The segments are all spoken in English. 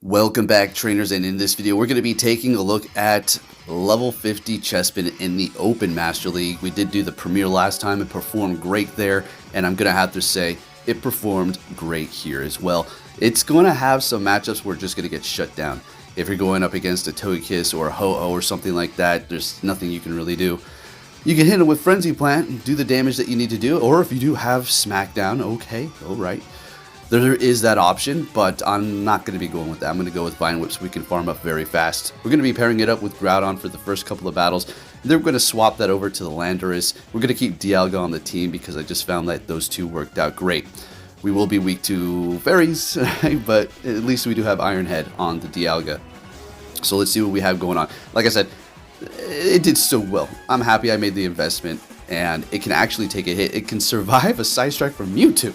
Welcome back, trainers, and in this video we're going to be taking a look at level 50 Chespin in the Open Master League. We did do the Premier last time, it performed great there, and I'm going to have to say it performed great here as well. It's going to have some matchups where it's just going to get shut down. If you're going up against a Togekiss or a Ho-Oh or something like that, there's nothing you can really do. You can hit him with Frenzy Plant and do the damage that you need to do, or if you do have Smackdown, okay, alright. There is that option, but I'm not going to be going with that. I'm going to go with Vine Whip so we can farm up very fast. We're going to be pairing it up with Groudon for the first couple of battles. Then we're going to swap that over to the Landorus. We're going to keep Dialga on the team because I just found that those two worked out great. We will be weak to Fairies, but at least we do have Iron Head on the Dialga. So let's see what we have going on. Like I said, it did so well. I'm happy I made the investment, and it can actually take a hit. It can survive a Side Strike from Mewtwo.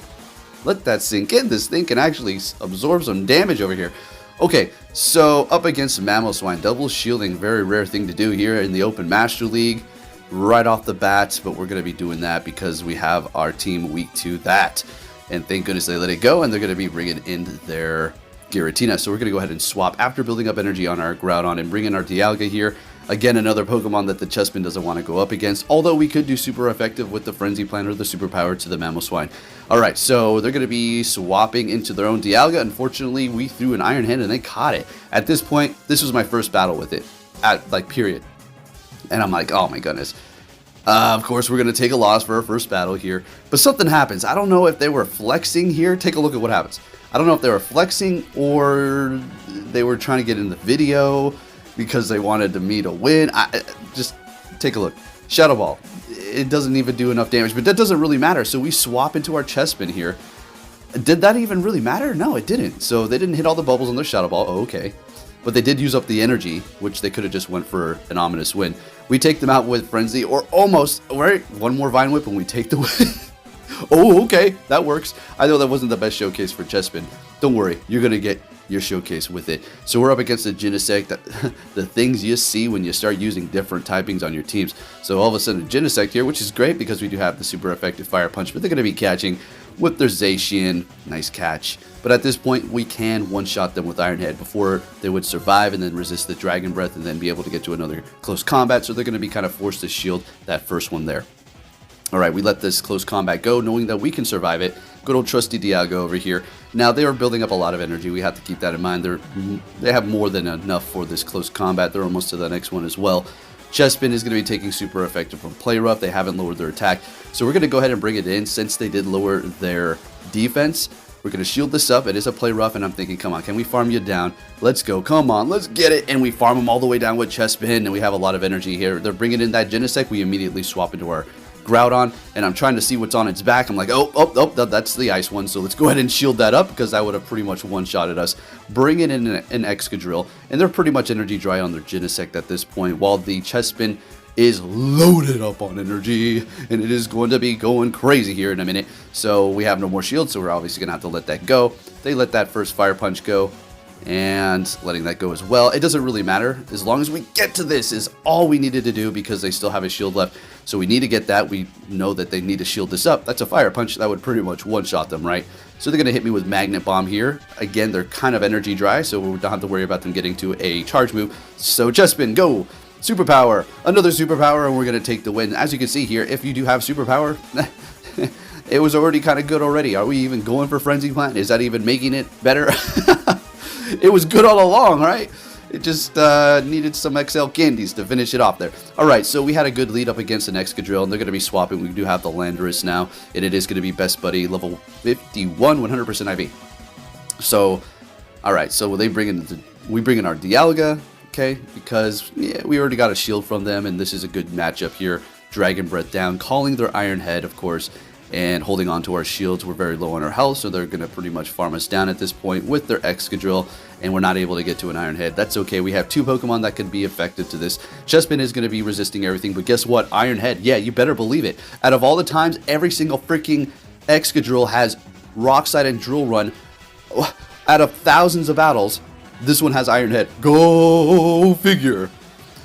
Let that sink in. This thing can actually absorb some damage over here. Okay, so up against Mamoswine, double shielding, very rare thing to do here in the Open Master League right off the bat, but we're going to be doing that because we have our team weak to that. And thank goodness they let it go, and they're going to be bringing in their Giratina. So we're going to go ahead and swap after building up energy on our Groudon and bring in our Dialga here. Again, another Pokemon that the Chespin doesn't want to go up against, although we could do super effective with the Frenzy Plant or the Superpower to the Mamoswine. Alright, so they're going to be swapping into their own Dialga. Unfortunately, we threw an Iron Hand and they caught it. At this point, this was my first battle with it, period. And I'm like, oh my goodness. Of course, we're going to take a loss for our first battle here, but something happens. I don't know if they were flexing here. Take a look at what happens. I don't know if they were flexing or they were trying to get in the video because they wanted me to win. Just take a look. Shadow Ball. It doesn't even do enough damage, but that doesn't really matter. So we swap into our Chespin here. Did that even really matter? No, it didn't. So they didn't hit all the bubbles on their Shadow Ball. Oh, okay. But they did use up the energy, which they could have just went for an ominous win. We take them out with Frenzy, or almost. Right? One more Vine Whip and we take the win. Oh, okay. That works. I know that wasn't the best showcase for Chespin. Don't worry. You're going to get your showcase with it. So we're up against the Genesect, the things you see when you start using different typings on your teams. So all of a sudden Genesect here, which is great because we do have the super effective Fire Punch, but they're going to be catching with their Zacian. Nice catch. But at this point we can one-shot them with Iron Head before they would survive and then resist the Dragon Breath and then be able to get to another close combat. So they're going to be kind of forced to shield that first one there. Alright, we let this close combat go, knowing that we can survive it. Good old trusty Dialga over here. Now, they are building up a lot of energy. We have to keep that in mind. They have more than enough for this close combat. They're almost to the next one as well. Chespin is going to be taking super effective from Play Rough. They haven't lowered their attack. So we're going to go ahead and bring it in. Since they did lower their defense, we're going to shield this up. It is a Play Rough, and I'm thinking, come on, can we farm you down? Let's go. Come on, let's get it. And we farm them all the way down with Chespin, and we have a lot of energy here. They're bringing in that Genesect. We immediately swap into our Groudon, and I'm trying to see what's on its back. I'm like, oh, that's the ice one, so let's go ahead and shield that up because that would have pretty much one-shotted us. Bring in an Excadrill, and they're pretty much energy dry on their Genesect at this point, while the Chespin is loaded up on energy, and it is going to be going crazy here in a minute. So we have no more shield, so we're obviously going to have to let that go. They let that first Fire Punch go, and letting that go as well. It doesn't really matter. As long as we get to this is all we needed to do because they still have a shield left. So we need to get that. We know that they need to shield this up. That's a Fire Punch. That would pretty much one-shot them, right? So they're going to hit me with Magnet Bomb here. Again, they're kind of energy dry, so we don't have to worry about them getting to a charge move. So Chespin, go! Superpower! Another Superpower, and we're going to take the win. As you can see here, if you do have Superpower, it was already kind of good already. Are we even going for Frenzy Plant? Is that even making it better? It was good all along, right? It just needed some XL candies to finish it off there. Alright, so we had a good lead up against an Excadrill, and they're going to be swapping. We do have the Landorus now, and it is going to be Best Buddy, level 51, 100% IV. So, alright, so we bring in our Dialga, okay, because yeah, we already got a shield from them, and this is a good matchup here. Dragon Breath down, calling their Iron Head, of course, and holding on to our shields. We're very low on our health, so they're going to pretty much farm us down at this point with their Excadrill, and we're not able to get to an Iron Head. That's okay. We have two Pokemon that could be effective to this. Chespin is going to be resisting everything, but guess what? Iron Head. Yeah, you better believe it. Out of all the times, every single freaking Excadrill has Rock Slide and Drill Run. Out of thousands of battles, this one has Iron Head. Go figure.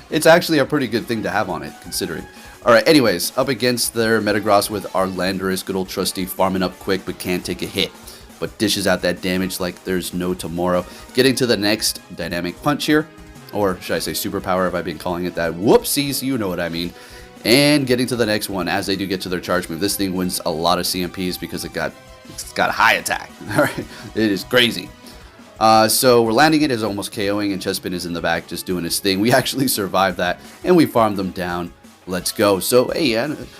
It's actually a pretty good thing to have on it, considering. Alright, anyways, up against their Metagross with our Landorus, good old trusty, farming up quick but can't take a hit. but dishes out that damage like there's no tomorrow. Getting to the next dynamic punch here, or should I say superpower if I've been calling it that. Whoopsies, you know what I mean. And getting to the next one as they do get to their charge move. This thing wins a lot of CMPs because it's got high attack. All right, it is crazy. So we're landing it as almost KOing, and Chespin is in the back just doing his thing. We actually survived that, and we farmed them down. Let's go. So, hey,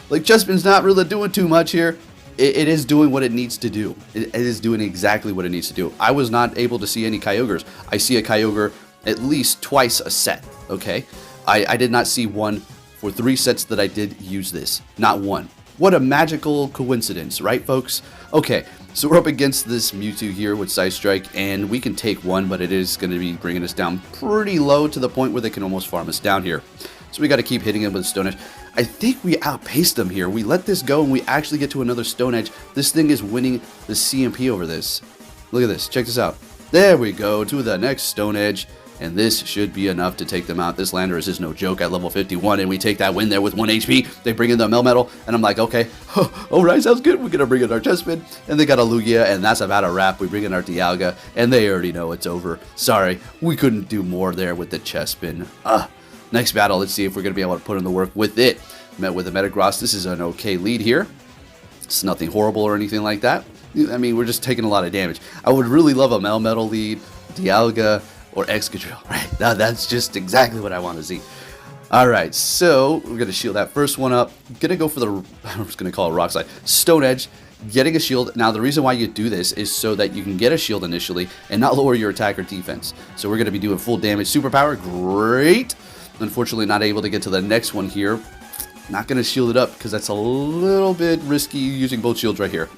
like Chespin's not really doing too much here. It is doing what it needs to do. It is doing exactly what it needs to do. I was not able to see any Kyogres. I see a Kyogre at least twice a set, okay? I did not see one for 3 sets that I did use this. Not one. What a magical coincidence, right, folks? Okay, so we're up against this Mewtwo here with Side Strike, and we can take one, but it is going to be bringing us down pretty low to the point where they can almost farm us down here. So we got to keep hitting him with Stone Edge. I think we outpaced them here. We let this go, and we actually get to another Stone Edge. This thing is winning the CMP over this. Look at this. Check this out. There we go to the next Stone Edge. And this should be enough to take them out. This Landorus is no joke at level 51, and we take that win there with 1 HP. They bring in the Melmetal, and I'm like, okay, alright, sounds good. We're going to bring in our Chespin, and they got a Lugia, and that's about a wrap. We bring in our Dialga, and they already know it's over. Sorry, we couldn't do more there with the Chespin. Next battle, let's see if we're going to be able to put in the work with it. Met with a Metagross. This is an okay lead here. It's nothing horrible or anything like that. I mean, we're just taking a lot of damage. I would really love a Melmetal lead, Dialga, or Excadrill, right? Now that's just exactly what I want to see. Alright, so we're going to shield that first one up. Going to go for the, I'm just going to call it Rock Slide. Stone Edge, getting a shield. Now the reason why you do this is so that you can get a shield initially and not lower your attack or defense. So we're going to be doing full damage. Superpower, great. Unfortunately not able to get to the next one here. Not going to shield it up because that's a little bit risky using both shields right here.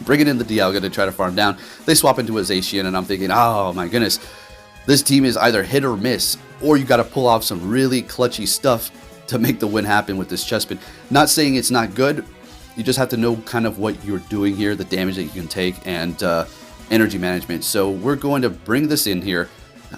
Bringing in the Dialga to try to farm down. They swap into a Zacian, and I'm thinking, oh my goodness. This team is either hit or miss, or you got to pull off some really clutchy stuff to make the win happen with this Chespin. Not saying it's not good, you just have to know kind of what you're doing here, the damage that you can take, and energy management. So we're going to bring this in here.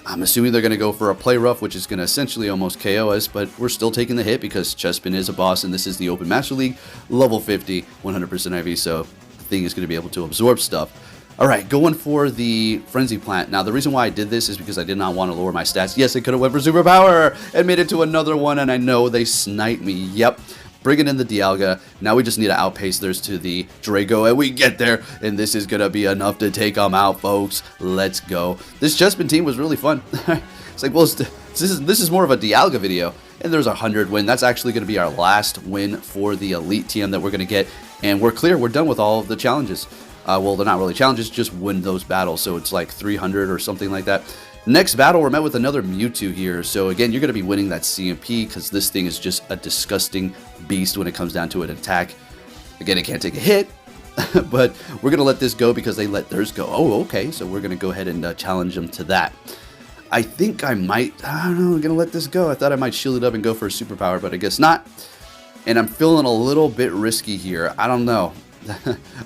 I'm assuming they're going to go for a Play Rough, which is going to essentially almost KO us, but we're still taking the hit because Chespin is a boss, and this is the Open Master League, level 50, 100% IV, so the thing is going to be able to absorb stuff. Alright, going for the Frenzy Plant. Now, the reason why I did this is because I did not want to lower my stats. Yes, I could have went for Superpower and made it to another one, and I know they sniped me. Yep. Bringing in the Dialga. Now we just need to outpace theirs to the Drago, and we get there, and this is going to be enough to take them out, folks. Let's go. This Chespin team was really fun. It's like, well, this is more of a Dialga video, and there's a 100 win. That's actually going to be our last win for the Elite TM that we're going to get, and we're clear. We're done with all of the challenges. Well, they're not really challenges, just win those battles. So it's like 300 or something like that. Next battle, we're met with another Mewtwo here. So again, you're going to be winning that CMP because this thing is just a disgusting beast when it comes down to an attack. Again, it can't take a hit, but we're going to let this go because they let theirs go. Oh, okay. So we're going to go ahead and challenge them to that. I think I don't know, I'm going to let this go. I thought I might shield it up and go for a superpower, but I guess not. And I'm feeling a little bit risky here. I don't know.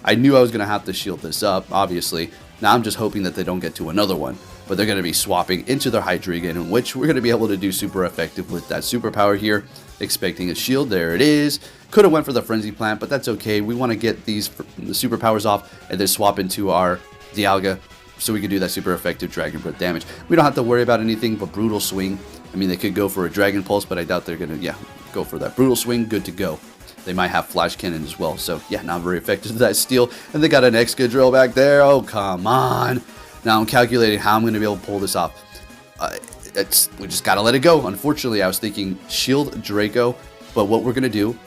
I knew I was going to have to shield this up, obviously. Now I'm just hoping that they don't get to another one. But they're going to be swapping into their Hydreigon, in which we're going to be able to do super effective with that superpower here. Expecting a shield. There it is. Could have went for the Frenzy Plant, but that's okay. We want to get the superpowers off and then swap into our Dialga so we can do that super effective Dragon Breath damage. We don't have to worry about anything but Brutal Swing. I mean, they could go for a Dragon Pulse, but I doubt they're going to, go for that Brutal Swing. Good to go. They might have Flash Cannon as well. So, yeah, not very effective to that Steel. And they got an Excadrill back there. Oh, come on. Now I'm calculating how I'm going to be able to pull this off. We just got to let it go. Unfortunately, I was thinking Shield Draco. But what we're going to do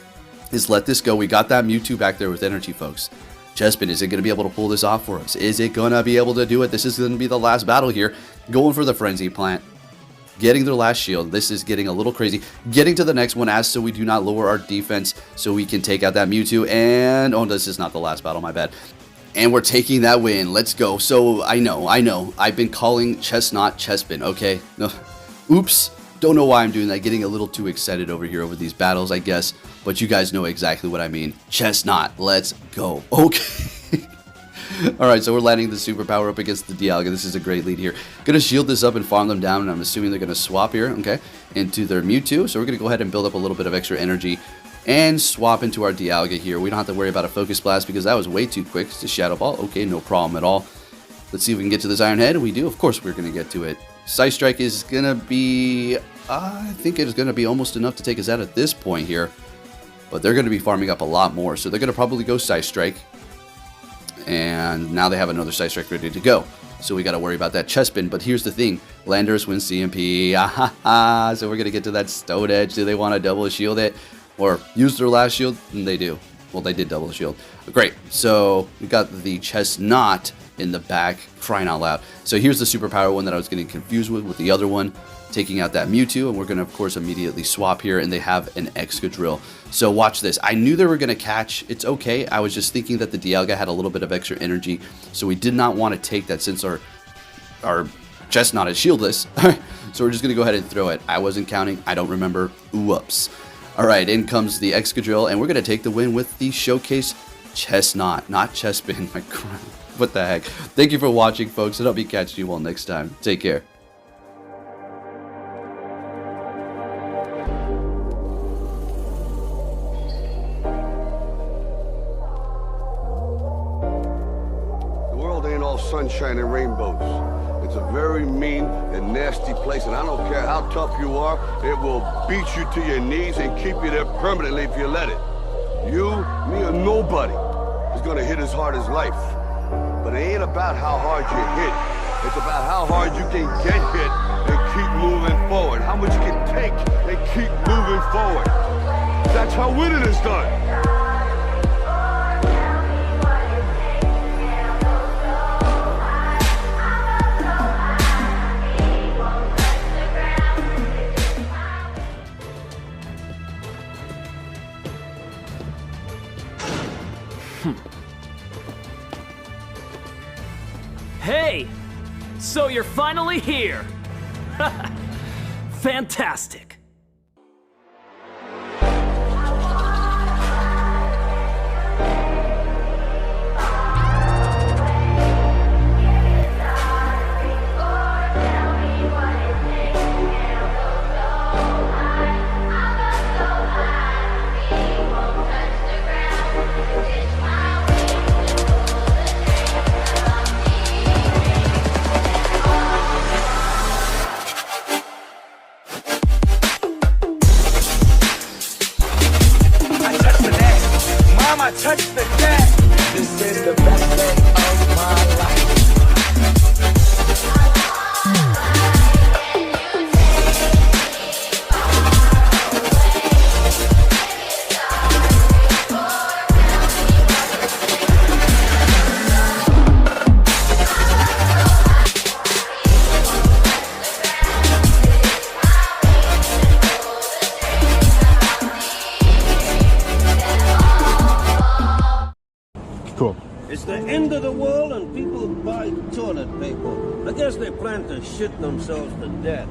is let this go. We got that Mewtwo back there with energy, folks. Chespin, is it going to be able to pull this off for us? Is it going to be able to do it? This is going to be the last battle here. Going for the Frenzy Plant. Getting their last shield. This is getting a little crazy. Getting to the next one as so we do not lower our defense so we can take out that Mewtwo. And, oh, this is not the last battle, my bad. And we're taking that win. Let's go. So, I know. I've been calling Chesnaught Chespin, okay? No. Oops. Don't know why I'm doing that. Getting a little too excited over here over these battles, I guess. But you guys know exactly what I mean. Chesnaught. Let's go. Okay. Alright, so we're landing the superpower up against the Dialga. This is a great lead here. Gonna shield this up and farm them down, and I'm assuming they're gonna swap here, okay, into their Mewtwo. So we're gonna go ahead and build up a little bit of extra energy. and swap into our Dialga here. We don't have to worry about a Focus Blast because that was way too quick. It's a Shadow Ball. Okay, no problem at all. Let's see if we can get to this Iron Head. We do. Of course we're going to get to it. Psy Strike is going to be... I think it is going to be almost enough to take us out at this point here. But they're going to be farming up a lot more. So they're going to probably go Psy Strike. And now they have another Psy Strike ready to go. So we got to worry about that Chespin. But here's the thing. Landorus wins CMP. So we're going to get to that Stone Edge. Do they want to double shield it? Or use their last shield? And they do. Well, they did double shield. Great. So we got the Chesnaught in the back, crying out loud. So here's the superpower one that I was getting confused with the other one, taking out that Mewtwo, and we're going to, of course, immediately swap here, and they have an Excadrill. So watch this. I knew they were going to catch. It's okay. I was just thinking that the Dialga had a little bit of extra energy, so we did not want to take that since our Chesnaught is shieldless. So we're just going to go ahead and throw it. I wasn't counting. I don't remember. Whoops. All right, in comes the Excadrill, and we're going to take the win with the Showcase Chesnaught, not Chespin. My crap. What the heck? Thank you for watching, folks, and I'll be catching you all next time. Take care. The world ain't all sunshine and rainbows. It's a very mean and nasty place, and I don't care how tough you are, it will beat you to your knees and keep you there permanently if you let it. You, me, or nobody is gonna hit as hard as life. But it ain't about how hard you hit. It's about how hard you can get hit and keep moving forward. How much you can take and keep moving forward. That's how winning is done. Hey! So you're finally here! Fantastic! Touch the deck. This is the best day of my life. Cool. It's the end of the world and people buy toilet paper. I guess they plan to shit themselves to death.